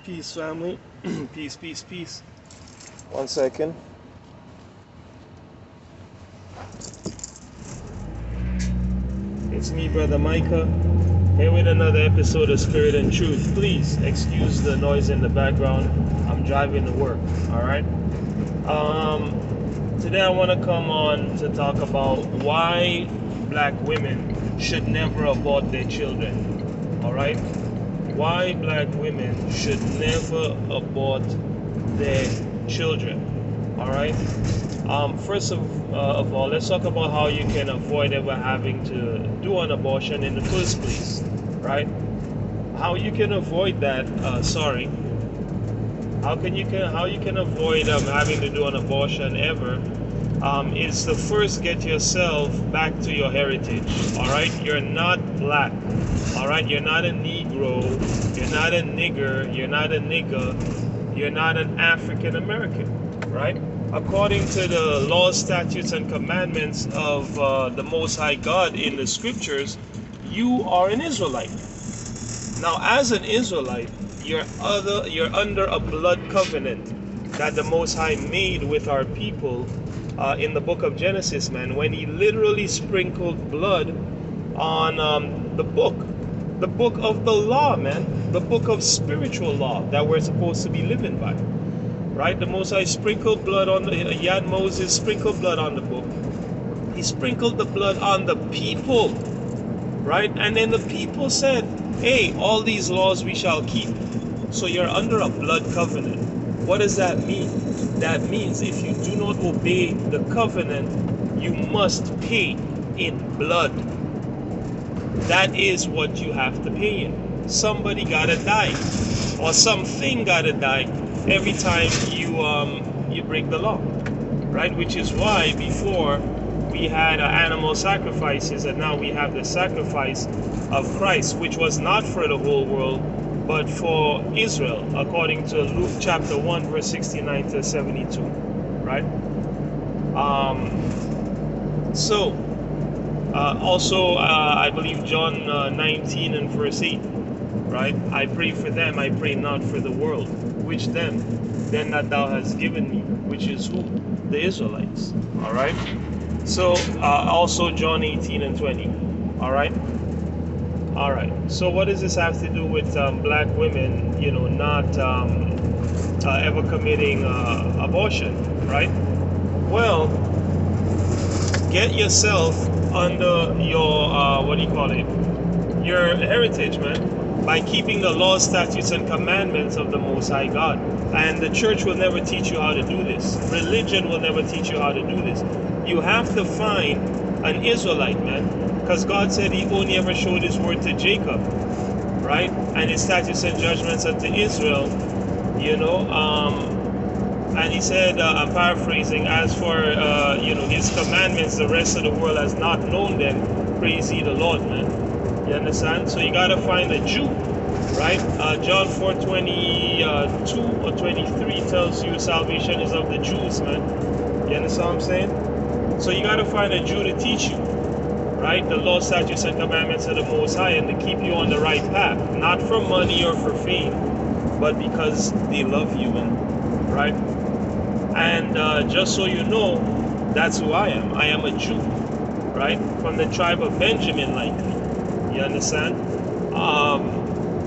Peace, family. Peace, peace, peace. One second. It's me, Brother Micah, here with another episode of Spirit and Truth. Please excuse the noise in the background. I'm driving to work, alright? Today I want to come on to talk about why black women should never abort their children, alright? Why black women should never abort their children, alright? First of all, let's talk about how you can avoid ever having to do an abortion in the first place, right? How you can avoid that, how you can avoid having to do an abortion ever, is to first get yourself back to your heritage, all right? You're not black, all right? You're not a Negro, you're not a nigger, you're not a nigger, you're not an African American, right? According to the laws, statutes, and commandments of the Most High God in the scriptures, you are an Israelite. Now, as an Israelite, you're under a blood covenant that the Most High made with our people in the book of Genesis, man, when he literally sprinkled blood on the book of the law, man, the book of spiritual law that we're supposed to be living by. Right? The Most High sprinkled blood on he had Moses sprinkle blood on the book. He sprinkled the blood on the people, right? And then the people said, hey, all these laws we shall keep. So you're under a blood covenant. What does that mean? That means if you do not obey the covenant, you must pay in blood. That is what you have to pay in. Somebody gotta die, or something gotta die every time you break the law, right? Which is why before we had animal sacrifices, and now we have the sacrifice of Christ, which was not for the whole world, but for Israel, according to Luke chapter 1, verse 69 to 72, right? Also, I believe John 19 and verse 8, right? I pray for them, I pray not for the world. Which them that thou hast given me, which is who? The Israelites. All right. So also John 18 and 20. All right. All right. So what does this have to do with black women, not ever committing abortion, right? Well, get yourself under your your heritage, man, by keeping the laws, statutes, and commandments of the Most High God. And the church will never teach you how to do this. Religion will never teach you how to do this. You have to find an Israelite, man, because God said he only ever showed his word to Jacob, right? And his statutes and judgments unto Israel, and he said, I'm paraphrasing, as for, his commandments, the rest of the world has not known them. Praise ye the Lord, man. You understand? So you gotta find a Jew, right? John 4:22 or 23 tells you salvation is of the Jews, man. You understand what I'm saying? So you gotta find a Jew to teach you, right? The law, statutes, and commandments of the Most High, and to keep you on the right path, not for money or for fame, but because they love you, man, right? And just so you know, that's who I am. I am a Jew, right? From the tribe of Benjamin, likely. You understand?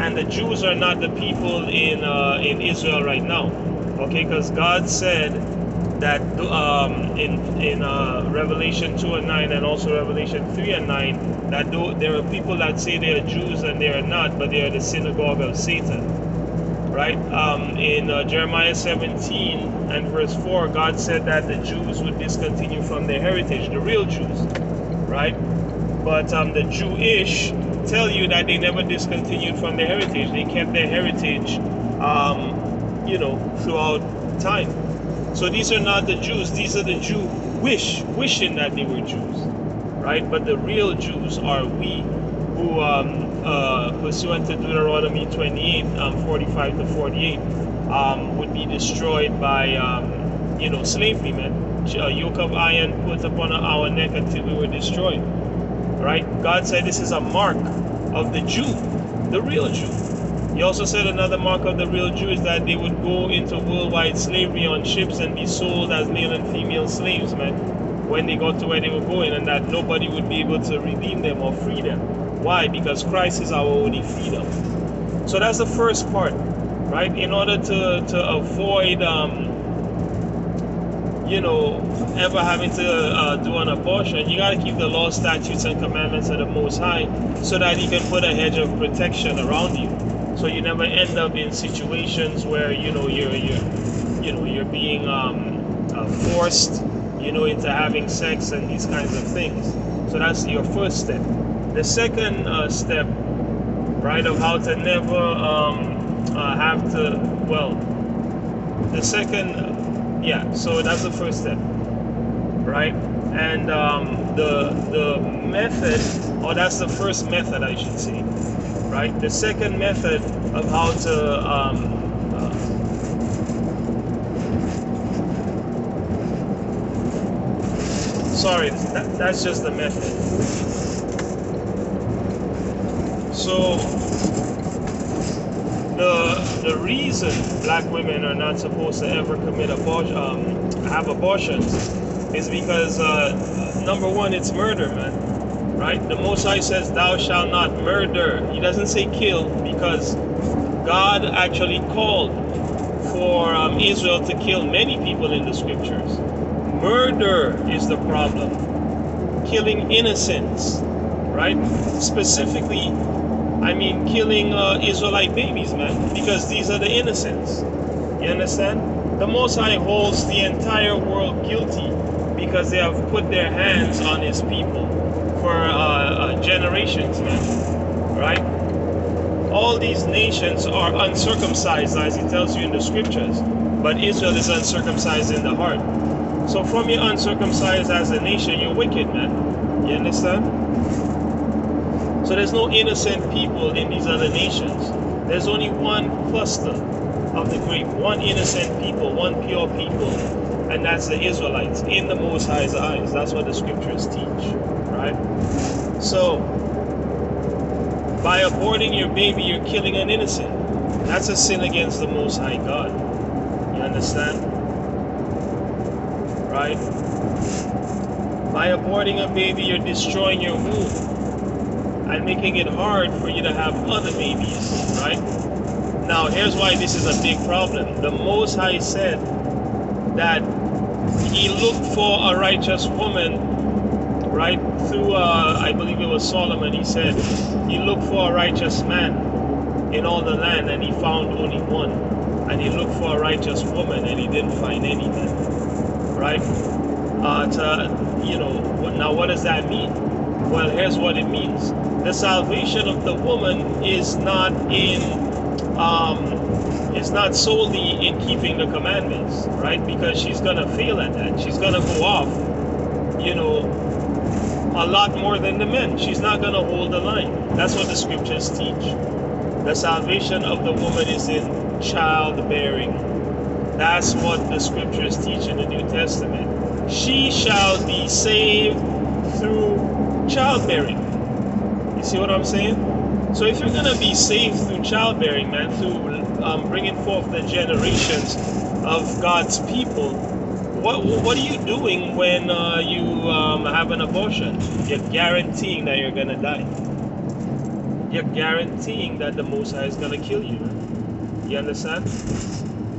And the Jews are not the people in Israel right now, okay? Because God said that in Revelation 2 and 9 and also Revelation 3 and 9 that there are people that say they are Jews and they are not, but they are the synagogue of Satan, right? In Jeremiah 17 and verse 4, God said that the Jews would discontinue from their heritage, the real Jews, right? But the Jewish tell you that they never discontinued from their heritage. They kept their heritage, throughout time. So these are not the Jews. These are the Jew wishing that they were Jews, right? But the real Jews are we who, pursuant to Deuteronomy 28, 45 to 48, would be destroyed by, slavery, man. A yoke of iron put upon our neck until we were destroyed. Right? God said this is a mark of the Jew, the real Jew. He also said another mark of the real Jew is that they would go into worldwide slavery on ships and be sold as male and female slaves, man, when they got to where they were going, and that nobody would be able to redeem them or free them. Why? Because Christ is our only freedom. So that's the first part, right? In order to avoid, ever having to do an abortion, you got to keep the law, statutes, and commandments of the Most High, so that He can put a hedge of protection around you, so you never end up in situations where you're being forced, into having sex and these kinds of things. So that's your first step. The second step, right, of how to never have to, the second. Yeah, so that's the first step, right? And the method, or that's the first method, I should say, right? The second method of how to that's just the method. So the reason black women are not supposed to ever commit have abortions is because number one, it's murder, man. Right? The Most High says, "Thou shalt not murder." He doesn't say kill, because God actually called for Israel to kill many people in the scriptures. Murder is the problem. Killing innocents, right? Specifically, I mean, killing Israelite babies, man, because these are the innocents. You understand? The Most High holds the entire world guilty because they have put their hands on His people for generations, man. Right? All these nations are uncircumcised, as He tells you in the scriptures, but Israel is uncircumcised in the heart. So from your uncircumcised as a nation, you're wicked, man. You understand? So there's no innocent people in these other nations. There's only one cluster of the grape, one innocent people, one pure people, and that's the Israelites in the Most High's eyes. That's what the scriptures teach, right? So by aborting your baby, you're killing an innocent. That's a sin against the Most High God. You understand? Right? By aborting a baby, you're destroying your womb and making it hard for you to have other babies, right? Now, here's why this is a big problem. The Most High said that He looked for a righteous woman, right? Through, I believe it was Solomon. He said He looked for a righteous man in all the land, and He found only one. And He looked for a righteous woman, and He didn't find any man, right? Now what does that mean? Well, here's what it means. The salvation of the woman is not solely in keeping the commandments, right? Because she's gonna fail at that. She's gonna go off, a lot more than the men. She's not gonna hold the line. That's what the scriptures teach. The salvation of the woman is in childbearing. That's what the scriptures teach in the New Testament. She shall be saved through childbearing. You see what I'm saying? So if you're going to be saved through childbearing, man, through bringing forth the generations of God's people, what are you doing when you have an abortion? You're guaranteeing that you're going to die. You're guaranteeing that the Most High is going to kill you, man. You understand?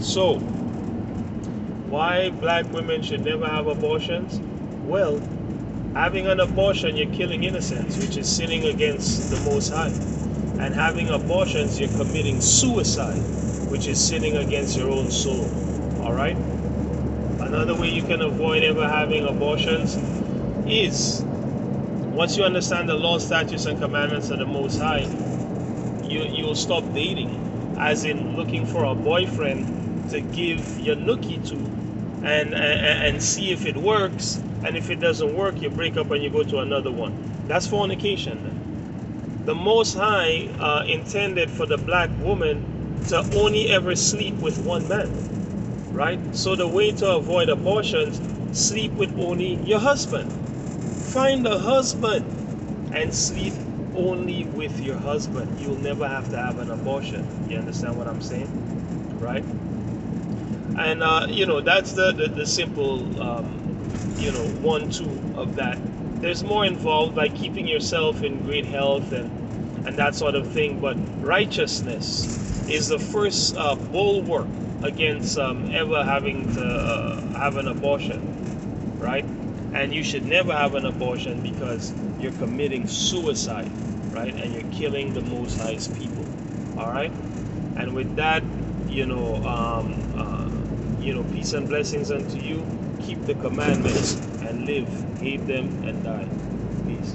So, why black women should never have abortions? Well, having an abortion, you're killing innocents, which is sinning against the Most High. And having abortions, you're committing suicide, which is sinning against your own soul. Alright? Another way you can avoid ever having abortions is, once you understand the law, statutes, and commandments of the Most High, you'll stop dating, as in looking for a boyfriend to give your nookie to, and see if it works. And if it doesn't work, you break up and you go to another one. That's fornication. The Most High intended for the black woman to only ever sleep with one man, right? So the way to avoid abortions, sleep with only your husband. Find a husband and sleep only with your husband. You'll never have to have an abortion. You understand what I'm saying? Right? And that's the simple 1-2 of that. There's more involved, like keeping yourself in great health and that sort of thing. But righteousness is the first bulwark against ever having to have an abortion, right? And you should never have an abortion because you're committing suicide, right? And you're killing the Most High's people, all right? And with that, peace and blessings unto you. Keep the commandments and live, hate them and die. Peace.